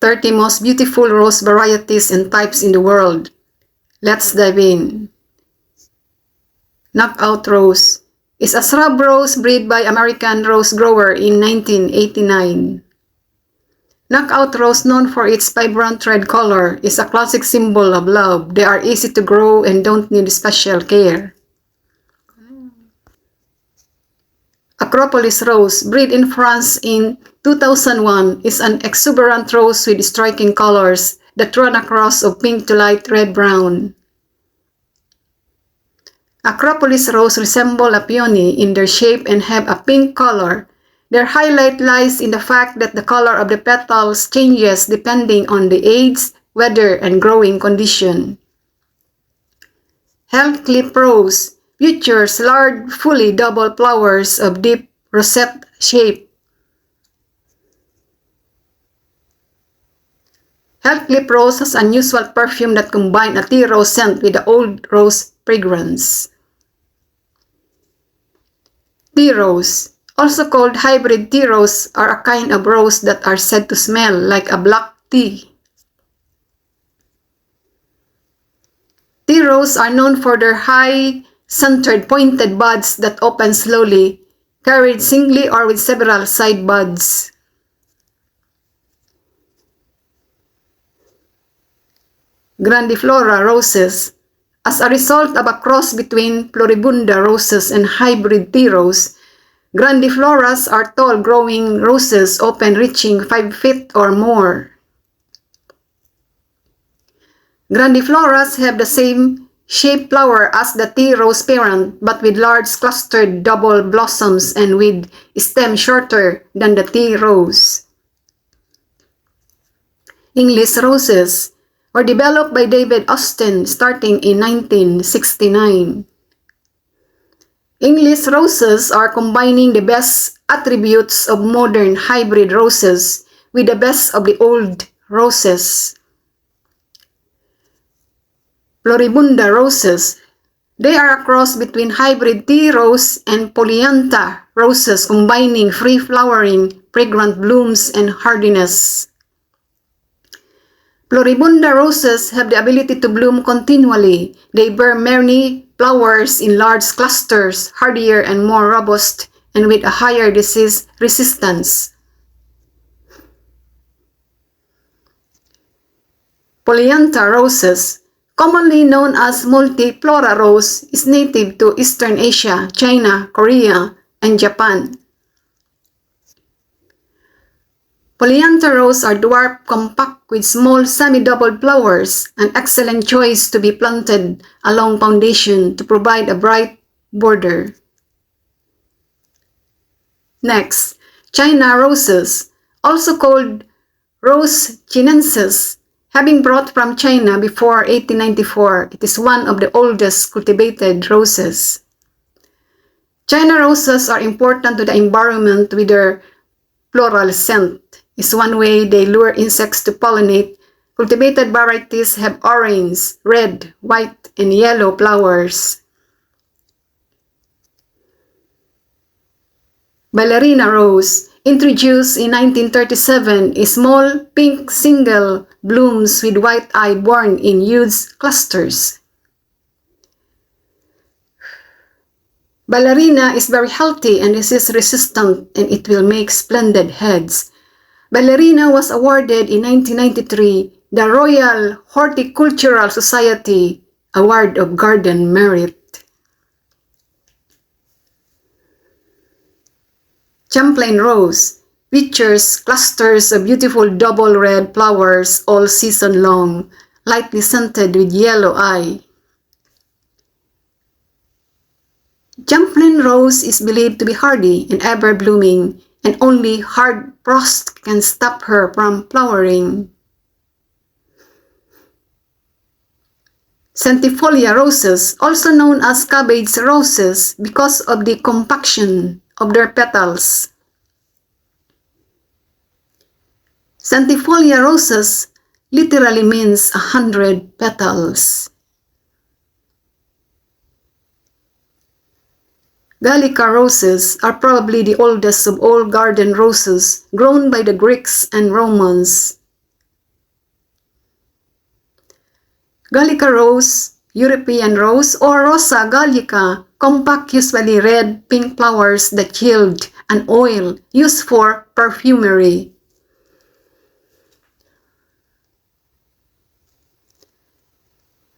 30 most beautiful rose varieties and types in the world. Let's dive in. Knockout Rose is a shrub rose bred by American rose grower in 1989. Knockout Rose, known for its vibrant red color, is a classic symbol of love. They are easy to grow and don't need special care. Acropolis Rose, bred in France in 2001, is an exuberant rose with striking colors that run across of pink to light red-brown. Acropolis Rose resemble a peony in their shape and have a pink color. Their highlight lies in the fact that the color of the petals changes depending on the age, weather, and growing condition. Healthcliffe Rose features large, fully double flowers of deep rosette shape. Healthcliffe Rose has an unusual perfume that combines a tea rose scent with the old rose fragrance. Tea rose, also called hybrid tea rose, are a kind of rose that are said to smell like a black tea. Tea roses are known for their high, centered, pointed buds that open slowly, carried singly or with several side buds. Grandiflora roses. As a result of a cross between floribunda roses and hybrid tea rose, grandifloras are tall growing roses often reaching 5 feet or more. Grandifloras have the same shaped flower as the tea rose parent but with large clustered double blossoms and with stem shorter than the tea rose. English roses were developed by David Austin starting in 1969. English roses are combining the best attributes of modern hybrid roses with the best of the old roses. Floribunda roses. They are a cross between hybrid tea rose and polyantha roses, combining free-flowering, fragrant blooms and hardiness. Floribunda roses have the ability to bloom continually. They bear many flowers in large clusters, hardier and more robust, and with a higher disease resistance. Polyantha roses, commonly known as multiflora rose, is native to Eastern Asia, China, Korea, and Japan. Polyantha roses are dwarf, compact with small semi-double flowers, an excellent choice to be planted along foundation to provide a bright border. Next, China roses, also called Rose chinensis, having brought from China before 1894, it is one of the oldest cultivated roses. China roses are important to the environment with their floral scent. Is one way they lure insects to pollinate. Cultivated varieties have orange, red, white, and yellow flowers. Ballerina rose, introduced in 1937, is small pink single blooms with white eye borne in huge clusters. Ballerina is very healthy and disease resistant, and it will make splendid heads. Ballerina was awarded in 1993 the Royal Horticultural Society Award of Garden Merit. Champlain rose features clusters of beautiful double red flowers all season long, lightly scented with yellow eye. Champlain rose is believed to be hardy and ever-blooming, and only hard frost can stop her from flowering. Centifolia roses, also known as cabbage roses because of the compaction of their petals. Centifolia roses literally means 100 petals. Gallica roses are probably the oldest of all garden roses grown by the Greeks and Romans. Gallica rose, European rose, or Rosa gallica, compact, usually red, pink flowers that yield an oil used for perfumery.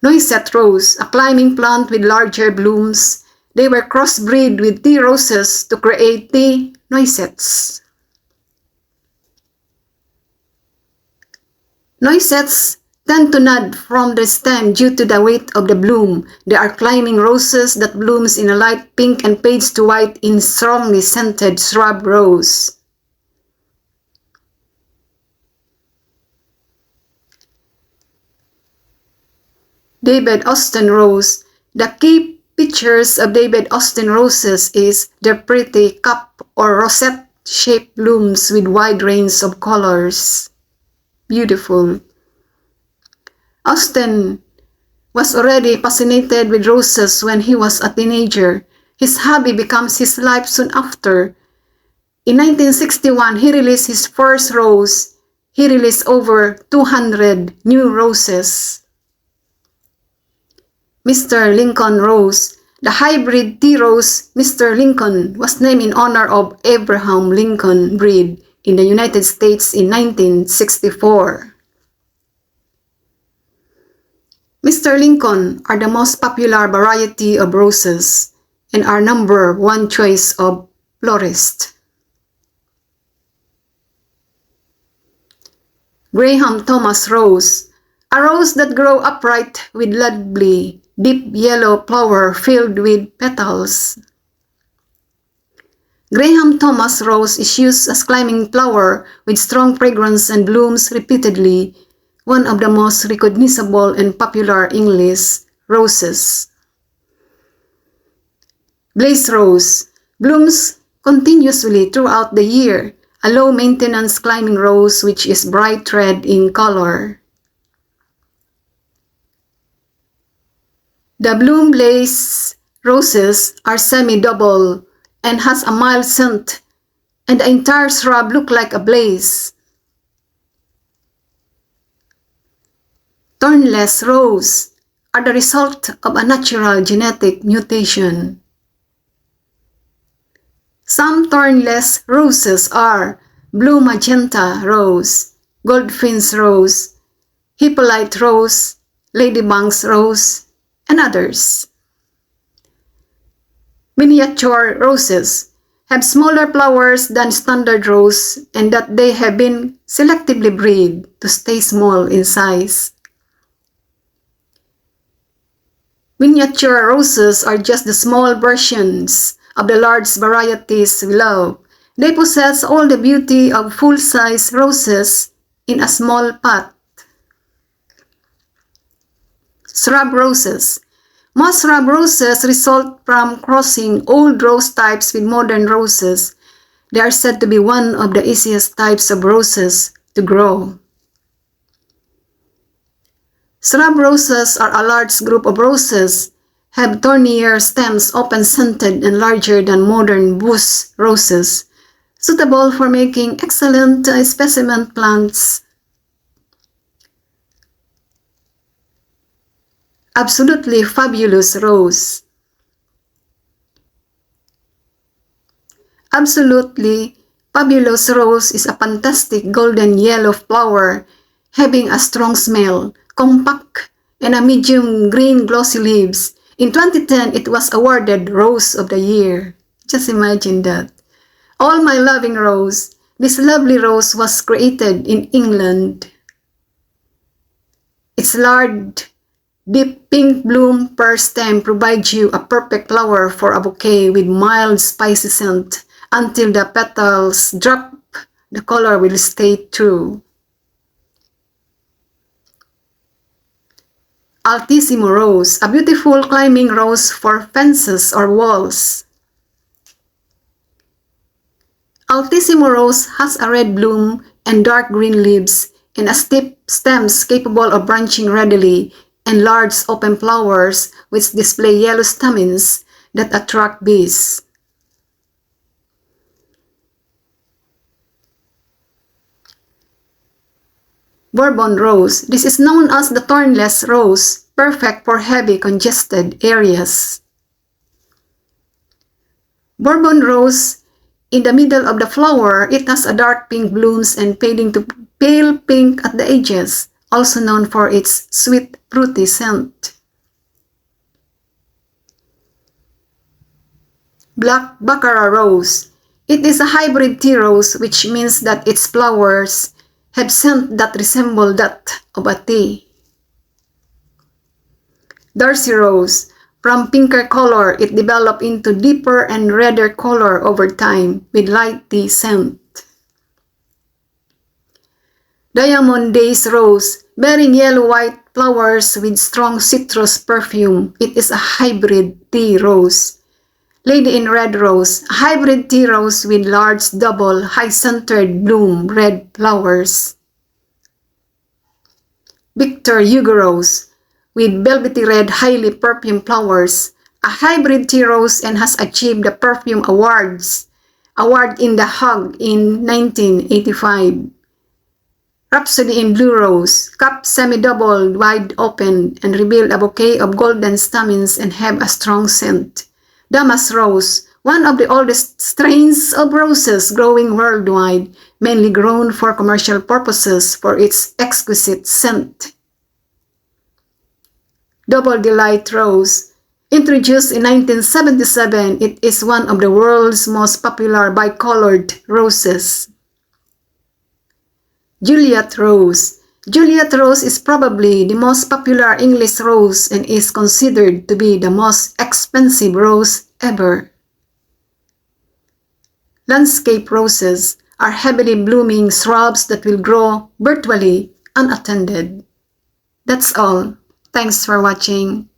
Noisette rose, a climbing plant with larger blooms. They were crossbreed with tea roses to create tea noisettes. Noisettes tend to nod from the stem due to the weight of the bloom. They are climbing roses that blooms in a light pink and fades to white in strongly scented shrub rose. David Austin rose. The key features of David Austin roses is their pretty cup or rosette-shaped blooms with wide range of colors. Beautiful. Austin was already fascinated with roses when he was a teenager. His hobby becomes his life soon after. In 1961, he released his first rose. He released over 200 new roses. Mr. Lincoln rose. The hybrid tea rose Mr. Lincoln was named in honor of Abraham Lincoln breed in the United States in 1964. Mr. Lincoln are the most popular variety of roses and are number one choice of florists. Graham Thomas rose, a rose that grows upright with lovely deep yellow flower filled with petals. Graham Thomas rose is used as climbing flower with strong fragrance and blooms repeatedly, one of the most recognizable and popular English roses. Blaze rose blooms continuously throughout the year, a low-maintenance climbing rose which is bright red in color. The bloom blaze roses are semi-double and has a mild scent, and the entire shrub look like a blaze. Thornless rose are the result of a natural genetic mutation. Some thornless roses are blue magenta rose, goldfinch rose, hippolyte rose, ladybug's rose, and others. Miniature roses have smaller flowers than standard rose and that they have been selectively bred to stay small in size. Miniature roses are just the small versions of the large varieties we love. They possess all the beauty of full-size roses in a small pot. Shrub roses. Most shrub roses result from crossing old rose types with modern roses. They are said to be one of the easiest types of roses to grow. Shrub roses are a large group of roses, have thornier stems, often scented and larger than modern bush roses, suitable for making excellent specimen plants. Absolutely fabulous rose. Absolutely fabulous rose is a fantastic golden yellow flower having a strong smell, compact, and a medium green glossy leaves. In 2010, it was awarded Rose of the Year. Just imagine that. All my loving rose. This lovely rose was created in England. Its large, deep pink bloom per stem provides you a perfect flower for a bouquet with mild spicy scent. Until the petals drop, the color will stay true. Altissimo rose, a beautiful climbing rose for fences or walls. Altissimo rose has a red bloom and dark green leaves and a steep stems capable of branching readily and large open flowers which display yellow stamens that attract bees. Bourbon rose. This is known as the thornless rose, perfect for heavy congested areas. Bourbon rose, in the middle of the flower, it has a dark pink blooms and fading to pale pink at the edges, also known for its sweet, fruity scent. Black baccara rose. It is a hybrid tea rose, which means that its flowers have scent that resemble that of a tea. Darcey rose. From pinker color, it developed into deeper and redder color over time with light tea scent. Diamond Days rose, bearing yellow-white flowers with strong citrus perfume. It is a hybrid tea rose. Lady in Red rose, a hybrid tea rose with large double high-centered bloom red flowers. Victor Hugo rose, with velvety red highly perfumed flowers, a hybrid tea rose and has achieved the Perfume award in The Hague in 1985. Rhapsody in Blue rose, cup semi-double wide open and reveal a bouquet of golden stamens and have a strong scent. Damask rose, one of the oldest strains of roses growing worldwide, mainly grown for commercial purposes for its exquisite scent. Double Delight rose. Introduced in 1977, it is one of the world's most popular bicolored roses. Juliet rose. Juliet rose is probably the most popular English rose and is considered to be the most expensive rose ever. Landscape roses are heavily blooming shrubs that will grow virtually unattended. That's all. Thanks for watching.